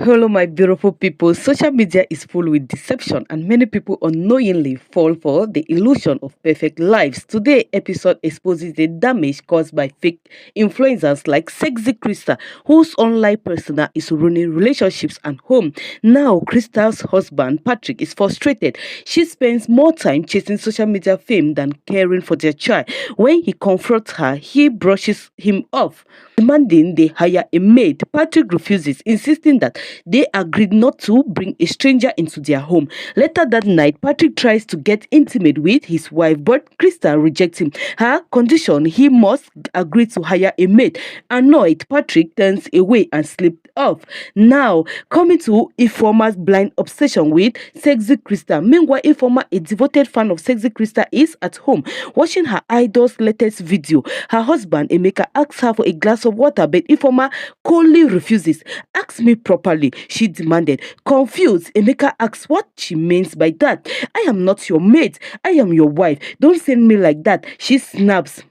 Hello, my beautiful people. Social media is full with deception, and many people unknowingly fall for the illusion of perfect lives. Today's episode exposes the damage caused by fake influencers like Sexy Krista, whose online persona is ruining relationships and home. Now, Krista's husband, Patrick, is frustrated. She spends more time chasing social media fame than caring for their child. When he confronts her, he brushes him off, demanding they hire a maid. Patrick refuses, insisting that they agreed not to bring a stranger into their home. Later that night, Patrick tries to get intimate with his wife, but Krista rejects him. Her condition, he must agree to hire a maid. Annoyed, Patrick turns away and slipped off. Now, coming to Informer's blind obsession with Sexy Krista. Meanwhile, Informer, a devoted fan of Sexy Krista, is at home watching her idol's latest video. Her husband, Emeka, asks her for a glass of water, but Informer coldly refuses. Ask me properly, she demanded. Confused, Emeka asks what she means by that. I am not your mate. I am your wife. Don't send me like that. She snaps.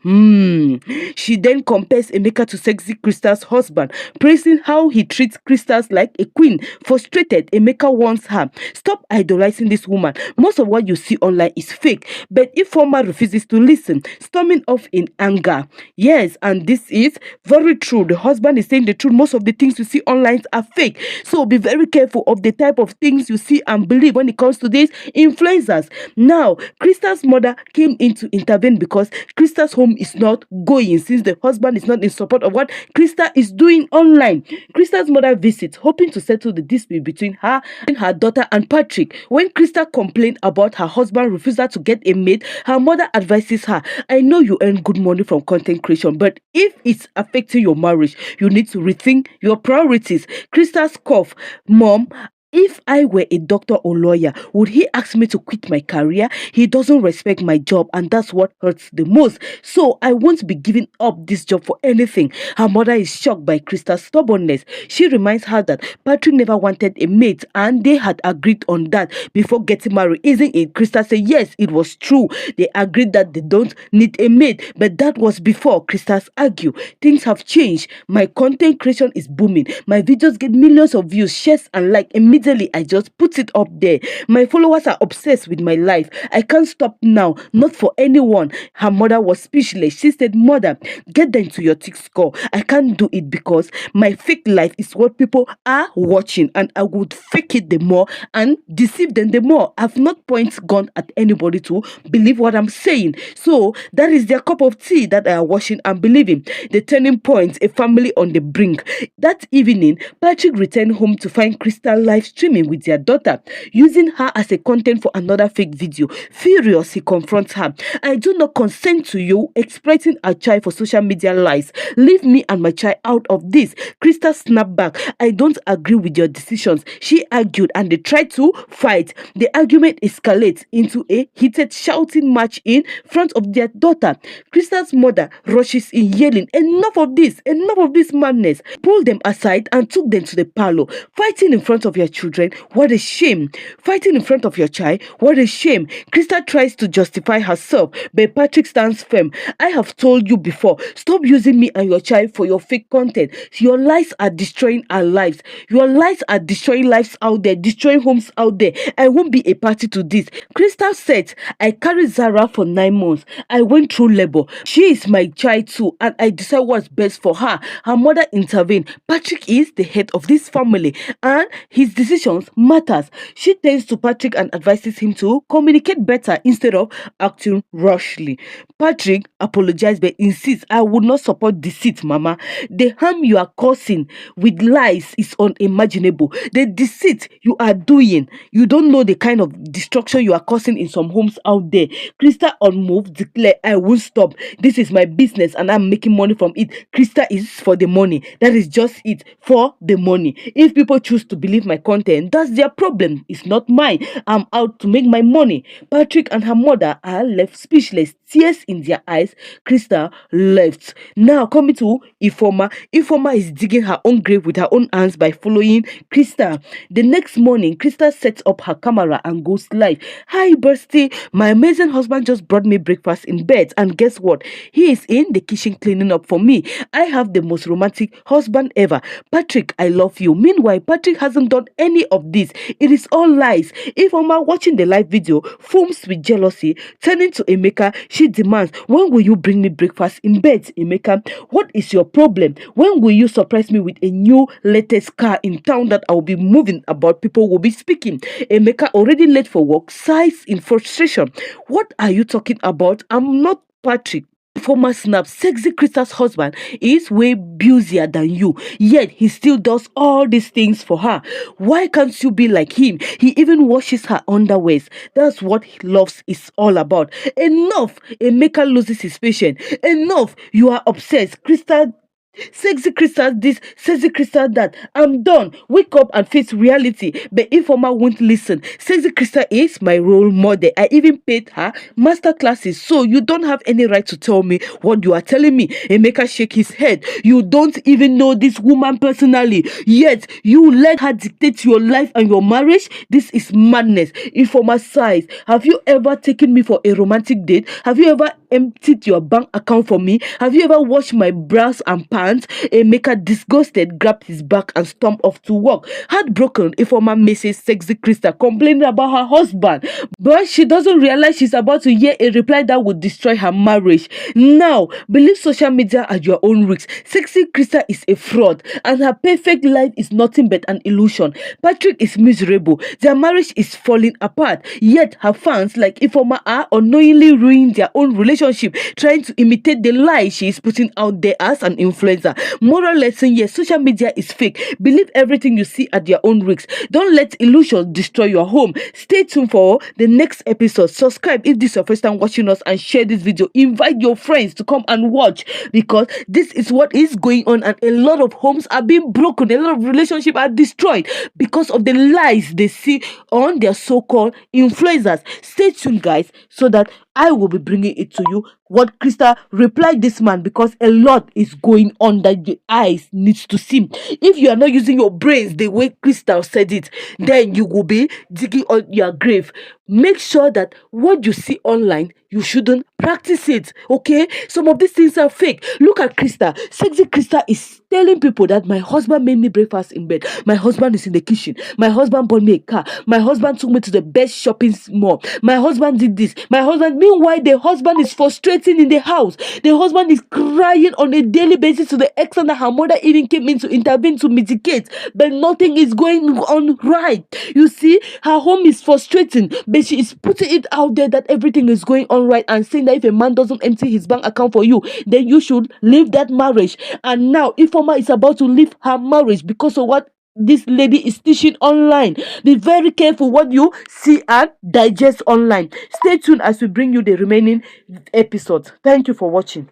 She then compares Emeka to Sexy Krista's husband, praising how he treats Krista's like a queen. Frustrated, Emeka warns her, stop idolizing this woman. Most of what you see online is fake. But Informer refuses to listen, storming off in anger. Yes, and this is very true. The husband is saying the truth. Most of the things you see online are fake. So be very careful of the type of things you see and believe when it comes to these influencers. Now, Krista's mother came in to intervene because Krista's home is not going since the husband is not in support of what Krista is doing online. Krista's mother visits, hoping to settle the dispute between her and her daughter and Patrick. When Krista complained about her husband's refusal to get a maid, her mother advises her, I know you earn good money from content creation, but if it's affecting your marriage, you need to rethink your priorities. Krista's cough, Mom, if I were a doctor or lawyer, would he ask me to quit my career? He doesn't respect my job, and that's what hurts the most. So I won't be giving up this job for anything. Her mother is shocked by Krista's stubbornness. She reminds her that Patrick never wanted a mate, and they had agreed on that before getting married, isn't it? Krista said yes, it was true. They agreed that they don't need a mate, but that was before. Krista's argue. Things have changed. My content creation is booming. My videos get millions of views, shares, and like immediately I just put it up there. My followers are obsessed with my life. I can't stop now, not for anyone. Her mother was speechless. She said, Mother, get them to your thick score. I can't do it because my fake life is what people are watching, and I would fake it the more and deceive them the more. I've not points gone at anybody to believe what I'm saying. So that is their cup of tea that I are watching and believing. The turning point, a family on the brink. That evening, Patrick returned home to find Krista live streaming with their daughter, using her as a content for another fake video. Furious, he confronts her. I do not consent to you exploiting our child for social media lies. Leave me and my child out of this. Krista snapped back. I don't agree with your decisions. She argued and they tried to fight. The argument escalates into a heated shouting match in front of their daughter. Krista's mother rushes in yelling, enough of this madness. Pulled them aside and took them to the parlor. Fighting in front of your children, what a shame. Fighting in front of your child, what a shame. Krista tries to justify herself, but Patrick stands firm. I have told you before, stop using me and your child for your fake content. Your lies are destroying our lives. Your lies are destroying lives out there, destroying homes out there. I won't be a party to this. Krista said, I carried Zara for 9 months. I went through labor. She is my child too, and I decide what's best for her. Her mother intervened. Patrick is the head of this family, and his decisions matters. She turns to Patrick and advises him to communicate better instead of acting rashly. Patrick apologized but insists, I would not support deceit, Mama. The harm you are causing with lies is unimaginable. The deceit you are doing, you don't know the kind of destruction you are causing in some homes out there. Krista, unmoved, declared, I won't stop. This is my business and I'm making money from it. Krista is for the money. That is just it, for the money. If people choose to believe my content, content, that's their problem. It's not mine. I'm out to make my money. Patrick and her mother are left speechless, tears in their eyes. Krista left. Now coming to Ifoma. Ifoma is digging her own grave with her own hands by following Krista. The next morning, Krista sets up her camera and goes live. Hi, Bursty. My amazing husband just brought me breakfast in bed, and guess what? He is in the kitchen cleaning up for me. I have the most romantic husband ever. Patrick, I love you. Meanwhile, Patrick hasn't done any of this. It is all lies. Ifoma, watching the live video, foams with jealousy. Turning to Emeka, she demands, when will you bring me breakfast in bed? Emeka, what is your problem? When will you surprise me with a new latest car in town that I will be moving about? People will be speaking. Emeka, already late for work, sighs in frustration. What are you talking about? I'm not Patrick. Former snap, sexy Krista's husband is way busier than you, yet he still does all these things for her. Why can't you be like him? He even washes her underwears. That's what he loves is all about. Enough! Emeka loses his patience. Enough! You are obsessed. Krista, sexy Krista this, sexy Krista that. I'm done. Wake up and face reality. But Ifoma won't listen. Sexy Krista is my role model. I even paid her master classes, so you don't have any right to tell me what you are telling me. Emeka shake his head. You don't even know this woman personally, yet you let her dictate your life and your marriage. This is madness. Ifoma sighs. Have you ever taken me for a romantic date? Have you ever emptied your bank account for me? Have you ever washed my bras and pants? Emeka, disgusted, grabbed his bag and stomped off to work. Heartbroken, Ifoma misses sexy Krista complaining about her husband, but she doesn't realize she's about to hear a reply that would destroy her marriage. Now, believe social media at your own risk. Sexy Krista is a fraud, and her perfect life is nothing but an illusion. Patrick is miserable. Their marriage is falling apart, yet her fans like Ifoma are unknowingly ruining their own relationship, trying to imitate the lie she is putting out there as an influencer. Moral lesson: yes, social media is fake. Believe everything you see at your own risk. Don't let illusions destroy your home. Stay tuned for the next episode. Subscribe if this is your first time watching us, and share this video. Invite your friends to come and watch, because this is what is going on, and a lot of homes are being broken. A lot of relationships are destroyed because of the lies they see on their so-called influencers. Stay tuned, guys, so that I will be bringing it to you what Krista replied this man, because a lot is going on that the eyes needs to see. If you are not using your brains the way Krista said it, then you will be digging on your grave. Make sure that what you see online, you shouldn't practice it, okay? Some of these things are fake. Look at Krista. Sexy Krista is telling people that my husband made me breakfast in bed. My husband is in the kitchen. My husband bought me a car. My husband took me to the best shopping mall. My husband did this. My husband, meanwhile, the husband is frustrating in the house. The husband is crying on a daily basis to the extent that her mother even came in to intervene to mitigate, but nothing is going on right. You see, her home is frustrating, but she is putting it out there that everything is going on right, and saying that if a man doesn't empty his bank account for you, then you should leave that marriage. And now Ifoma is about to leave her marriage because of what this lady is teaching online. Be very careful what you see and digest online. Stay tuned as we bring you the remaining episodes. Thank you for watching.